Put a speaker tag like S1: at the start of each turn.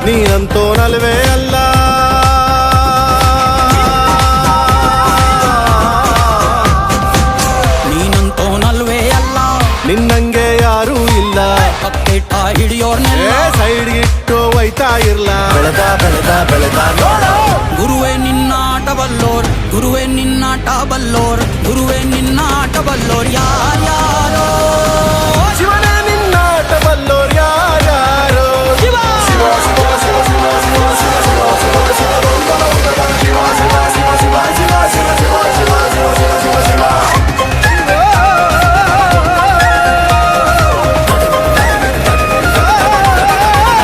S1: ನೀನಂತೋನಲ್ವೇ ಅಲ್ಲ.
S2: ನೀನಂತೋನಲ್ವೇ ಅಲ್ಲ,
S1: ನಿನ್ನಂಗೆ ಯಾರೂ ಇಲ್ಲ.
S2: ಪಕ್ಕೆಟ ಹಿಡಿಯೋರ್ನೆಲ್ಲ
S1: ಸೈಡ್ಗಿಟ್ಟು ಒಯ್ತಾ ಇರ್ಲ. ಬೆಳೆದ ಬೆಳೆದ ಬೆಳೆದ ನೋಡು.
S2: ಗುರುವೇ ನಿನ್ನಾಟ ಬಲ್ಲೋರ್, ಗುರುವೇ ನಿನ್ನಾಟ ಬಲ್ಲೋರ್, ಗುರುವೇ ನಿನ್ನಾಟ ಬಲ್ಲೋರ್ ಯಾರ್ಯಾರೋ.
S1: ಶಿವನೇ